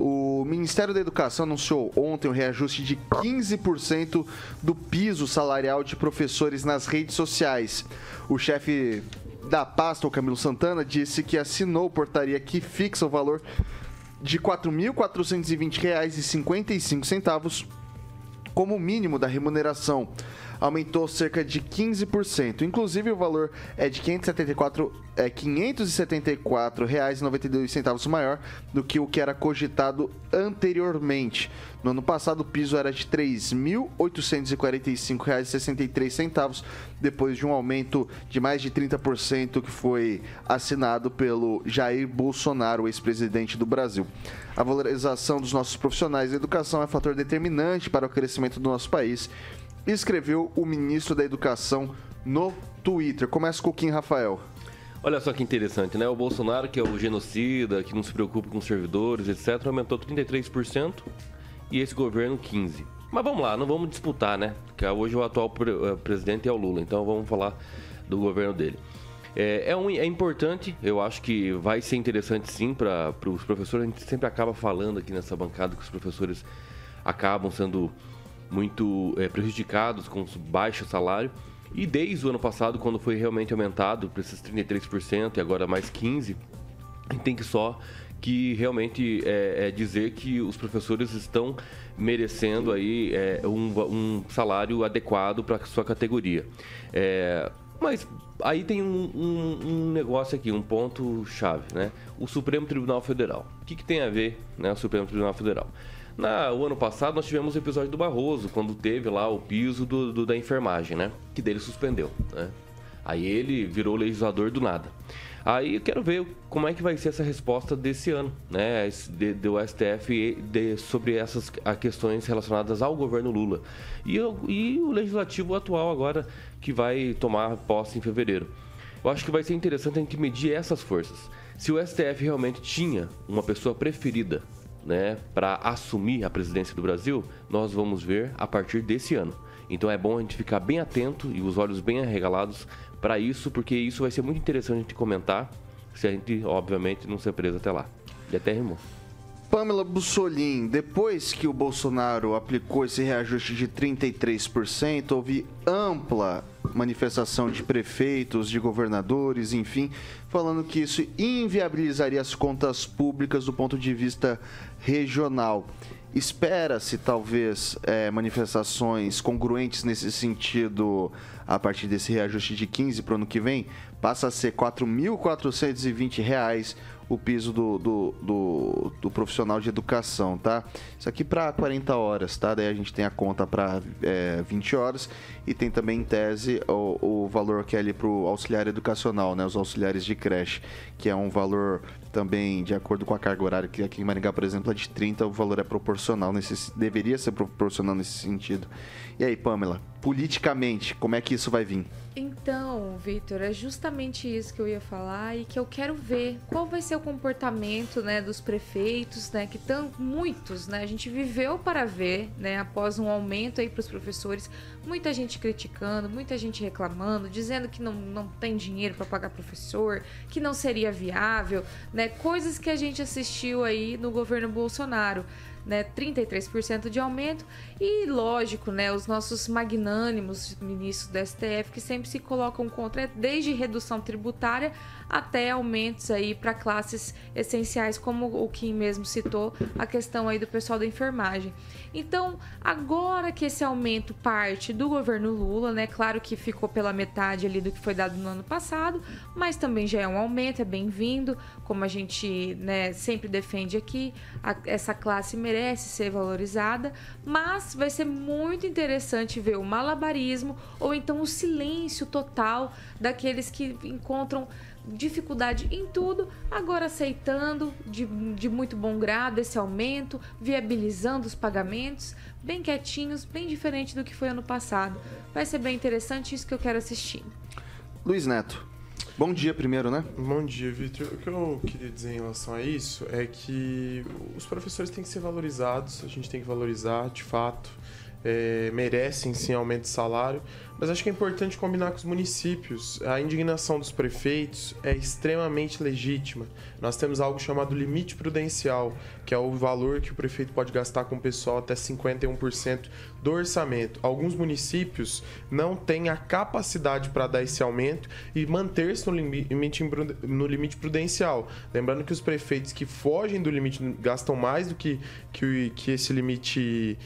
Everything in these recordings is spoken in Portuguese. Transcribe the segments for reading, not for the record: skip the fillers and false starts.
O Ministério da Educação anunciou ontem o reajuste de 15% do piso salarial de professores nas redes sociais. O chefe da pasta, o Camilo Santana, disse que assinou portaria que fixa o valor de R$ 4.420,55 como mínimo da remuneração. Aumentou cerca de 15%. Inclusive, o valor é de R$ 574,92 maior do que o que era cogitado anteriormente. No ano passado, o piso era de R$ 3.845,63, depois de um aumento de mais de 30% que foi assinado pelo Jair Bolsonaro, o ex-presidente do Brasil. A valorização dos nossos profissionais da educação é fator determinante para o crescimento do nosso país, escreveu o ministro da Educação no Twitter. Começa com o Kim Rafael. Olha só que interessante, né? O Bolsonaro, que é o genocida, que não se preocupa com os servidores, etc., aumentou 33% e esse governo 15%. Mas vamos lá, não vamos disputar, né? Porque hoje o atual presidente é o Lula, então vamos falar do governo dele. É importante, eu acho que vai ser interessante sim para os professores. A gente sempre acaba falando aqui nessa bancada que os professores acabam sendo muito prejudicados com baixo salário. E desde o ano passado, quando foi realmente aumentado para esses 33% e agora mais 15%, a gente tem que realmente dizer que os professores estão merecendo aí um salário adequado para a sua categoria. Mas aí tem um negócio aqui, um ponto-chave, né? O Supremo Tribunal Federal. O que tem a ver, né, o Supremo Tribunal Federal? O ano passado nós tivemos o episódio do Barroso, quando teve lá o piso da enfermagem, né? Que dele suspendeu, né? Aí ele virou legislador do nada. Aí eu quero ver como é que vai ser essa resposta desse ano, né? Do STF sobre essas questões relacionadas ao governo Lula. E o legislativo atual agora, que vai tomar posse em fevereiro. Eu acho que vai ser interessante a gente medir essas forças. Se o STF realmente tinha uma pessoa preferida, né, para assumir a presidência do Brasil, nós vamos ver a partir desse ano. Então é bom a gente ficar bem atento e os olhos bem arregalados para isso, porque isso vai ser muito interessante a gente comentar, se a gente, obviamente, não ser preso até lá. E até rimou. Pamela Bussolin, depois que o Bolsonaro aplicou esse reajuste de 33%, houve ampla manifestação de prefeitos, de governadores, enfim, falando que isso inviabilizaria as contas públicas do ponto de vista regional. Espera-se, talvez, manifestações congruentes nesse sentido a partir desse reajuste de 15% para o ano que vem? Passa a ser R$ 4.420 o piso do profissional de educação, tá? Isso aqui para 40 horas, tá? Daí a gente tem a conta para 20 horas e tem também, em tese, o valor que é ali para o auxiliar educacional, né? Os auxiliares de creche, que é um valor também de acordo com a carga horária, que aqui em Maringá, por exemplo, é de 30, o valor é proporcional, deveria ser proporcional nesse sentido. E aí, Pamela, politicamente, como é que isso vai vir? Então, Vitor, é justamente isso que eu ia falar e que eu quero ver qual vai ser o comportamento, né, dos prefeitos, né, que estão muitos, né, a gente viveu para ver, né, após um aumento aí para os professores, muita gente criticando, muita gente reclamando, dizendo que não tem dinheiro para pagar professor, que não seria viável, né, coisas que a gente assistiu aí no governo Bolsonaro. Né, 33% de aumento e, lógico, né, os nossos magnânimos ministros do STF que sempre se colocam contra, desde redução tributária até aumentos aí para classes essenciais, como o Kim mesmo citou, a questão aí do pessoal da enfermagem. Então, agora que esse aumento parte do governo Lula, né, claro que ficou pela metade ali do que foi dado no ano passado, mas também já é um aumento, é bem-vindo, como a gente, né, sempre defende aqui, essa classe merece ser valorizada, mas vai ser muito interessante ver o malabarismo ou então o silêncio total daqueles que encontram dificuldade em tudo, agora aceitando de muito bom grado esse aumento, viabilizando os pagamentos, bem quietinhos, bem diferente do que foi ano passado. Vai ser bem interessante, isso que eu quero assistir. Luiz Neto, bom dia primeiro, né? Bom dia, Vitor. O que eu queria dizer em relação a isso é que os professores têm que ser valorizados, a gente tem que valorizar, de fato. merecem sim aumento de salário, mas acho que é importante combinar com os municípios. A indignação dos prefeitos é extremamente legítima. Nós temos algo chamado limite prudencial, que é o valor que o prefeito pode gastar com o pessoal até 51% do orçamento. Alguns municípios não têm a capacidade para dar esse aumento e manter-se no limite prudencial. Lembrando que os prefeitos que fogem do limite gastam mais do que esse limite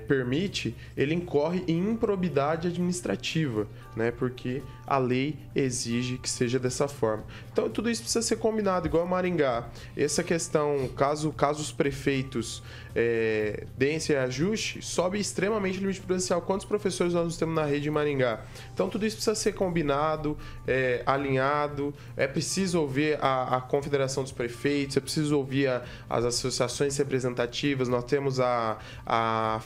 permite, ele incorre em improbidade administrativa, né? Porque a lei exige que seja dessa forma. Então, tudo isso precisa ser combinado, igual a Maringá. Essa questão, caso os prefeitos deem esse ajuste, sobe extremamente o limite prudencial. Quantos professores nós temos na rede em Maringá? Então, tudo isso precisa ser combinado, alinhado. É preciso ouvir a Confederação dos Prefeitos, é preciso ouvir as associações representativas. Nós temos a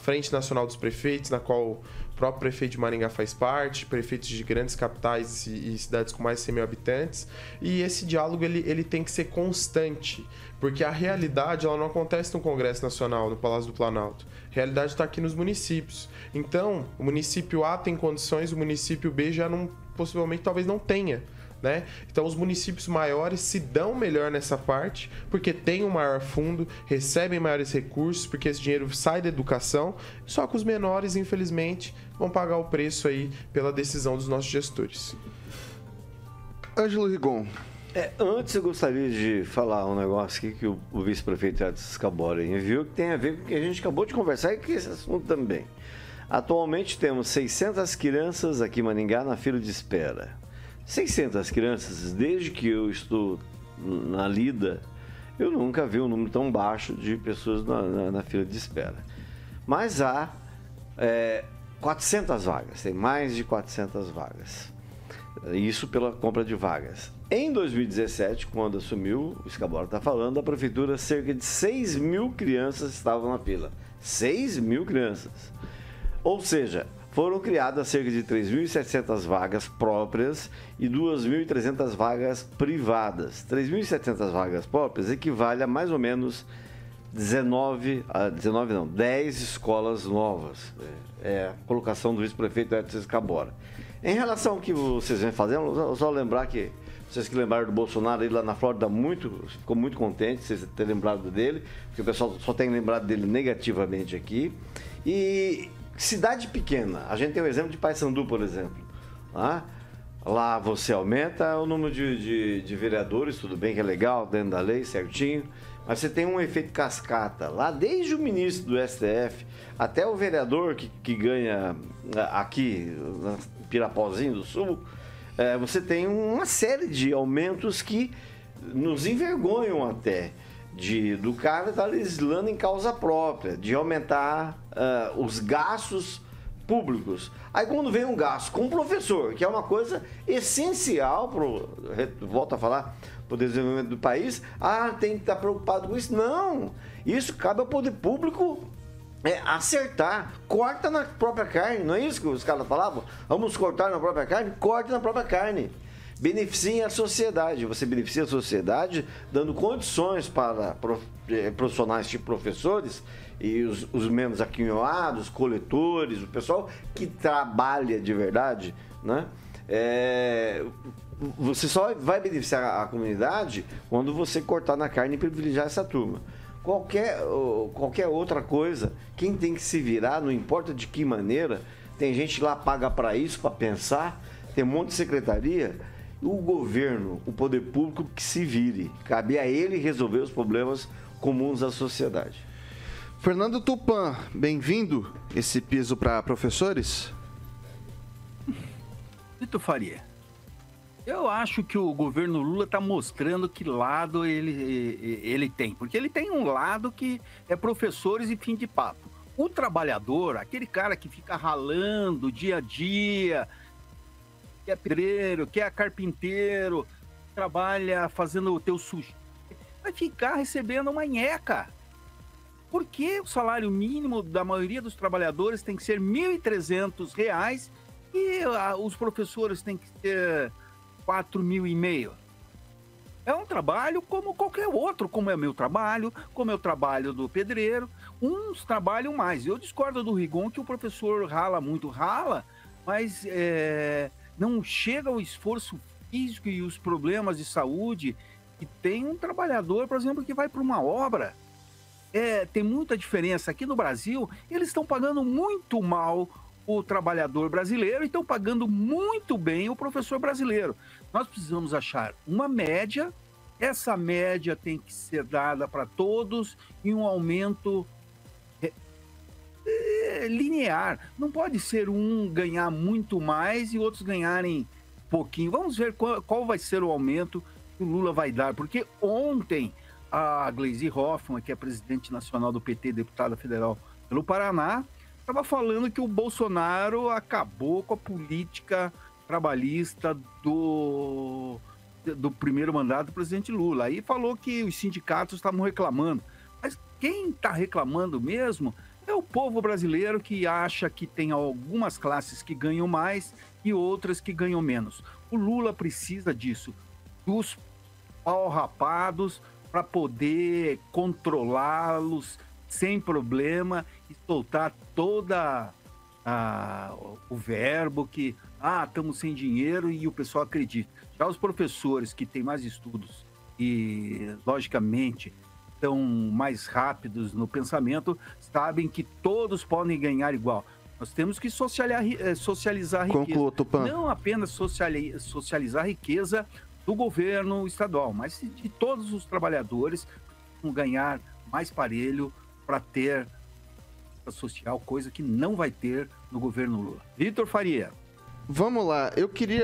Frente Nacional dos Prefeitos, na qual o próprio prefeito de Maringá faz parte, prefeitos de grandes capitais e cidades com mais de 100 mil habitantes. E esse diálogo ele tem que ser constante, porque a realidade ela não acontece no Congresso Nacional, no Palácio do Planalto. A realidade está aqui nos municípios. Então, o município A tem condições, o município B já não, possivelmente talvez não tenha. Né? Então os municípios maiores se dão melhor nessa parte porque têm um maior fundo, recebem maiores recursos, porque esse dinheiro sai da educação, só que os menores, infelizmente, vão pagar o preço aí pela decisão dos nossos gestores. Ângelo Rigon. Antes eu gostaria de falar um negócio aqui que o vice-prefeito Edson Scabora enviou, que tem a ver com o que a gente acabou de conversar e com esse assunto também. Atualmente temos 600 crianças aqui em Maringá na fila de espera. 600 crianças, desde que eu estou na lida, eu nunca vi um número tão baixo de pessoas na fila de espera. Mas há 400 vagas, tem mais de 400 vagas. Isso pela compra de vagas. Em 2017, quando assumiu, o Scabora está falando, a prefeitura, cerca de 6 mil crianças estavam na fila. 6 mil crianças. Ou seja, foram criadas cerca de 3.700 vagas próprias e 2.300 vagas privadas. 3.700 vagas próprias equivale a mais ou menos 10 escolas novas. É a colocação do vice-prefeito Edson Scabora. Em relação ao que vocês vêm fazendo, só lembrar que vocês que lembraram do Bolsonaro aí lá na Flórida, ficou muito contente vocês terem lembrado dele, porque o pessoal só tem lembrado dele negativamente aqui. E cidade pequena, a gente tem o exemplo de Paysandu, por exemplo. Lá você aumenta o número de vereadores, tudo bem que é legal, dentro da lei, certinho, mas você tem um efeito cascata. Lá, desde o ministro do STF até o vereador que ganha aqui, na Pirapozinho do Sul, você tem uma série de aumentos que nos envergonham até. Do cara estar legislando em causa própria, de aumentar os gastos públicos. Aí quando vem um gasto com o professor, que é uma coisa essencial volto a falar, para o desenvolvimento do país, tem que estar preocupado com isso. Não! Isso cabe ao poder público acertar. Corta na própria carne, não é isso que os caras falavam? Vamos cortar na própria carne? Corte na própria carne. Beneficie a sociedade. Você beneficia a sociedade dando condições para profissionais tipo professores e os menos aquinhoados, coletores, o pessoal que trabalha de verdade, né? Você só vai beneficiar a comunidade quando você cortar na carne e privilegiar essa turma. Qualquer outra coisa, quem tem que se virar, não importa de que maneira, tem gente lá paga para isso, para pensar, tem um monte de secretaria. O governo, o poder público que se vire. Cabe a ele resolver os problemas comuns da sociedade. Fernando Tupan, bem-vindo. Esse piso para professores? Vitor Faria, eu acho que o governo Lula está mostrando que lado ele tem. Porque ele tem um lado que é professores e fim de papo. O trabalhador, aquele cara que fica ralando dia a dia, que é pedreiro, que é carpinteiro, trabalha fazendo o teu sushi, vai ficar recebendo uma nheca. Por que o salário mínimo da maioria dos trabalhadores tem que ser R$ 1.300 e os professores têm que ter R$ 4.500? É um trabalho como qualquer outro, como é meu trabalho, como é o trabalho do pedreiro. Uns trabalham mais. Eu discordo do Rigon que o professor rala muito, mas não chega ao esforço físico e os problemas de saúde que tem um trabalhador, por exemplo, que vai para uma obra. Tem muita diferença. Aqui no Brasil, eles estão pagando muito mal o trabalhador brasileiro e estão pagando muito bem o professor brasileiro. Nós precisamos achar uma média. Essa média tem que ser dada para todos e um aumento linear. Não pode ser um ganhar muito mais e outros ganharem pouquinho. Vamos ver qual vai ser o aumento que o Lula vai dar, porque ontem a Gleisi Hoffmann, que é presidente nacional do PT, deputada federal pelo Paraná, estava falando que o Bolsonaro acabou com a política trabalhista do primeiro mandato do presidente Lula. Aí falou que os sindicatos estavam reclamando. Mas quem está reclamando mesmo é o povo brasileiro, que acha que tem algumas classes que ganham mais e outras que ganham menos. O Lula precisa disso, dos pau-rapados, para poder controlá-los sem problema e soltar toda o verbo que estamos sem dinheiro e o pessoal acredita. Já os professores que têm mais estudos e, logicamente, estão mais rápidos no pensamento, sabem que todos podem ganhar igual. Nós temos que socializar a riqueza. Conclua, Tupã. Não apenas socializar a riqueza do governo estadual, mas de todos os trabalhadores vão ganhar mais parelho para ter social, coisa que não vai ter no governo Lula. Vitor Faria. Vamos lá,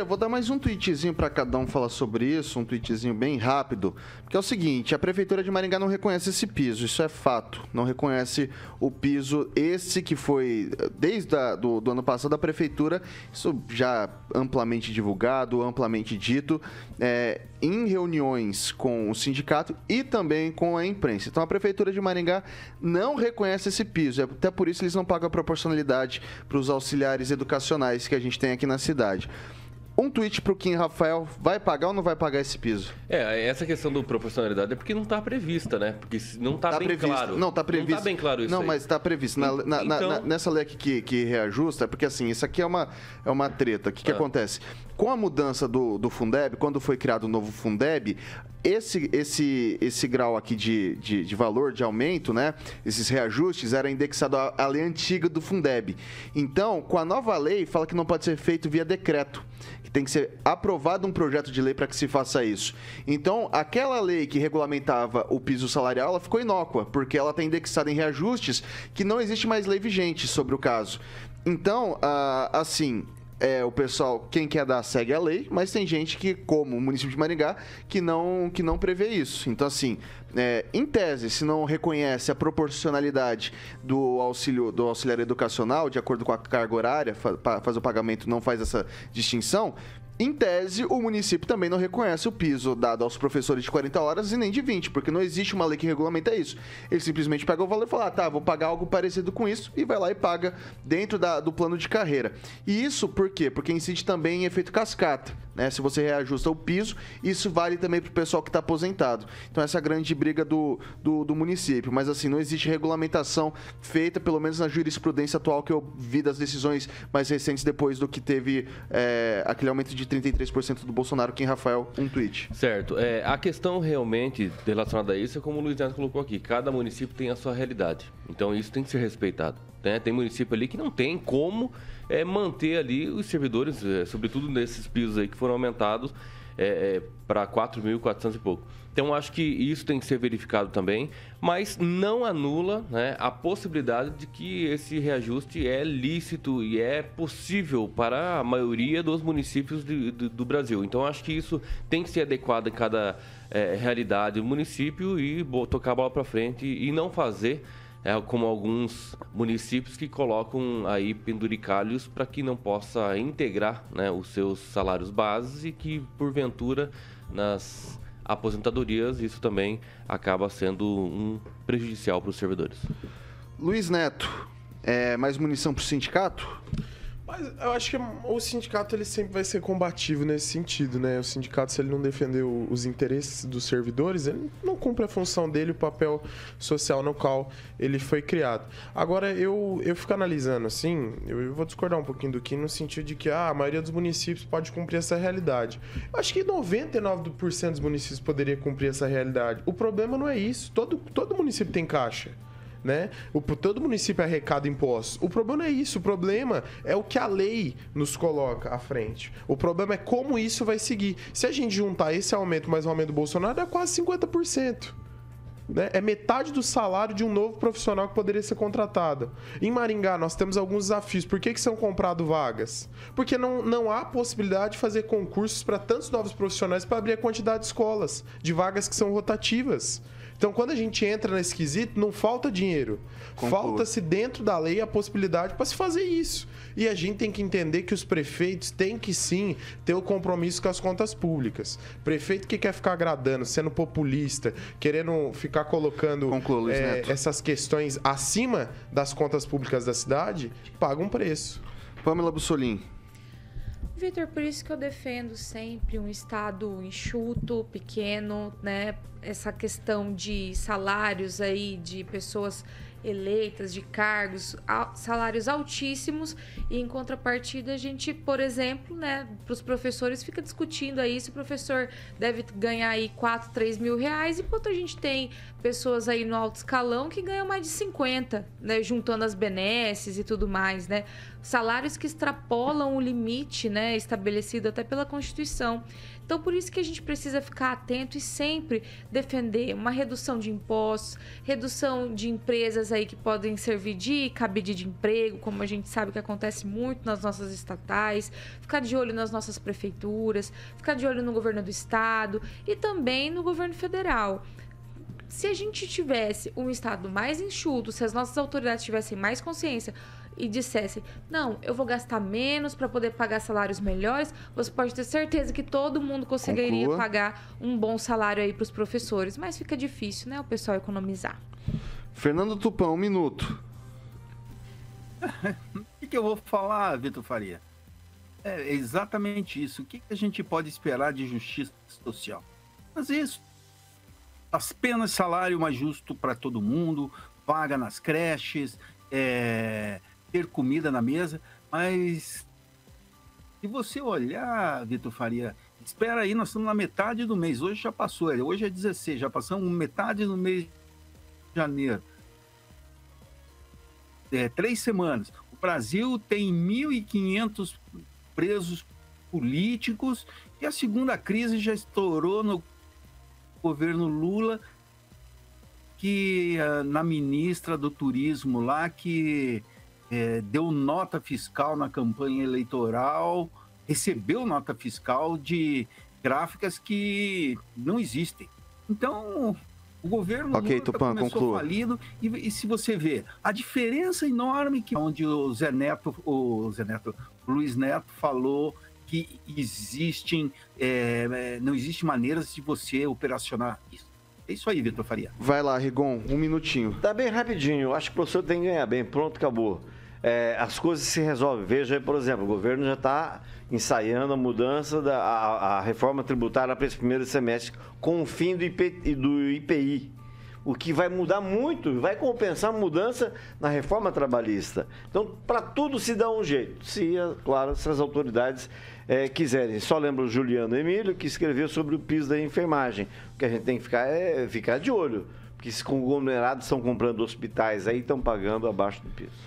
vou dar mais um tweetzinho para cada um falar sobre isso, um tweetzinho bem rápido, porque é o seguinte, a Prefeitura de Maringá não reconhece esse piso, isso é fato, não reconhece o piso, esse que foi, desde do ano passado, a Prefeitura, isso já amplamente divulgado, amplamente dito, em reuniões com o sindicato e também com a imprensa. Então a Prefeitura de Maringá não reconhece esse piso, até por isso eles não pagam a proporcionalidade para os auxiliares educacionais que a gente tem aqui na cidade. Um tweet pro Kim Rafael, vai pagar ou não vai pagar esse piso? Essa questão do proporcionalidade é porque não está prevista, né? Porque não está bem previsto. claro. Não, está previsto. Não está bem claro isso. Não, aí. mas está previsto. Nessa lei aqui que reajusta, porque assim, isso aqui é uma treta. O que acontece? Com a mudança do Fundeb, quando foi criado o novo Fundeb, esse grau aqui de valor, de aumento, né? Esses reajustes, era indexado à lei antiga do Fundeb. Então, com a nova lei, fala que não pode ser feito via decreto, que tem que ser aprovado um projeto de lei para que se faça isso. Então, aquela lei que regulamentava o piso salarial, ela ficou inócua, porque ela está indexada em reajustes que não existe mais lei vigente sobre o caso. Então, assim, o pessoal, quem quer dar, segue a lei, mas tem gente que, como o município de Maringá, que não prevê isso. Então, assim, em tese, se não reconhece a proporcionalidade do auxiliar educacional, de acordo com a carga horária, faz o pagamento, não faz essa distinção, em tese, o município também não reconhece o piso dado aos professores de 40 horas e nem de 20, porque não existe uma lei que regulamenta isso. Ele simplesmente pega o valor e fala, vou pagar algo parecido com isso, e vai lá e paga dentro do plano de carreira. E isso por quê? Porque incide também em efeito cascata, né? Se você reajusta o piso, isso vale também para o pessoal que está aposentado. Então essa é a grande briga do município. Mas assim, não existe regulamentação feita, pelo menos na jurisprudência atual que eu vi das decisões mais recentes, depois do que teve aquele aumento de 33% do Bolsonaro. Kim Rafael, um tweet. Certo. A questão realmente relacionada a isso é como o Luiz Neto colocou aqui. Cada município tem a sua realidade. Então isso tem que ser respeitado, né? Tem município ali que não tem como manter ali os servidores, sobretudo nesses pisos aí que foram aumentados para 4.400 e pouco. Então, acho que isso tem que ser verificado também, mas não anula, né, a possibilidade de que esse reajuste é lícito e é possível para a maioria dos municípios do Brasil. Então, acho que isso tem que ser adequado em cada realidade do município e tocar a bola para frente e não fazer como alguns municípios que colocam aí penduricalhos para que não possa integrar, né, os seus salários bases e que, porventura, nas aposentadorias, isso também acaba sendo um prejudicial para os servidores. Luiz Neto, mais munição para o sindicato? Mas eu acho que o sindicato ele sempre vai ser combativo nesse sentido, né? O sindicato, se ele não defender os interesses dos servidores, ele não cumpre a função dele, o papel social no qual ele foi criado. Agora, eu fico analisando assim, eu vou discordar um pouquinho do Kim no sentido de que a maioria dos municípios pode cumprir essa realidade. Eu acho que 99% dos municípios poderia cumprir essa realidade. O problema não é isso. Todo município tem caixa. Né? Todo município arrecada impostos. O problema não é isso, o problema é o que a lei nos coloca à frente. O problema é como isso vai seguir. Se a gente juntar esse aumento mais o aumento do Bolsonaro, é quase 50%. Né? É metade do salário de um novo profissional que poderia ser contratado. Em Maringá, nós temos alguns desafios. Por que são compradas vagas? Porque não há possibilidade de fazer concursos para tantos novos profissionais para abrir a quantidade de escolas, de vagas que são rotativas. Então, quando a gente entra nesse quesito, não falta dinheiro. Falta-se dentro da lei a possibilidade para se fazer isso. E a gente tem que entender que os prefeitos têm que, sim, ter o compromisso com as contas públicas. Prefeito que quer ficar agradando, sendo populista, querendo ficar colocando essas questões acima das contas públicas da cidade, paga um preço. Pamela Bussolini. Vitor, por isso que eu defendo sempre um Estado enxuto, pequeno, né? Essa questão de salários aí de pessoas eleitas, de cargos, salários altíssimos, e em contrapartida a gente, por exemplo, né, para os professores fica discutindo aí se o professor deve ganhar aí 4, 3 mil reais, enquanto a gente tem pessoas aí no alto escalão que ganham mais de 50, né, juntando as benesses e tudo mais, né, salários que extrapolam o limite, né, estabelecido até pela Constituição. Então, por isso que a gente precisa ficar atento e sempre defender uma redução de impostos, redução de empresas aí que podem servir de cabide de emprego, como a gente sabe que acontece muito nas nossas estatais, ficar de olho nas nossas prefeituras, ficar de olho no governo do estado e também no governo federal. Se a gente tivesse um estado mais enxuto, se as nossas autoridades tivessem mais consciência e dissessem, não, eu vou gastar menos para poder pagar salários melhores, você pode ter certeza que todo mundo conseguiria pagar um bom salário aí para os professores. Mas fica difícil, né, o pessoal economizar. Fernando Tupan, 1 minuto. O que eu vou falar, Vitor Faria? É exatamente isso. O que a gente pode esperar de justiça social? Mas isso, apenas salário mais justo para todo mundo, vaga nas creches, ter comida na mesa, mas se você olhar, Vitor Faria, espera aí, nós estamos na metade do mês, hoje já passou, hoje é 16, já passamos metade do mês de janeiro. 3 semanas. O Brasil tem 1.500 presos políticos e a segunda crise já estourou no governo Lula, que na ministra do Turismo lá, que deu nota fiscal na campanha eleitoral, recebeu nota fiscal de gráficas que não existem. Então, o governo Lula começou falido, e se você vê, a diferença enorme que onde o Luiz Neto falou que não existem maneiras de você operacionar isso. É isso aí, Vitor Faria. Vai lá, Rigon, 1 minutinho. Tá bem rapidinho. Acho que o professor tem que ganhar bem. Pronto, acabou. As coisas se resolvem. Veja aí, por exemplo, o governo já está ensaiando a mudança a reforma tributária para esse primeiro semestre com o fim do IPI. O que vai mudar muito, vai compensar a mudança na reforma trabalhista. Então, para tudo se dá um jeito. Claro, se as autoridades quiserem. Só lembro o Juliano Emílio, que escreveu sobre o piso da enfermagem. O que a gente tem que ficar de olho. Porque esses conglomerados estão comprando hospitais aí e estão pagando abaixo do piso.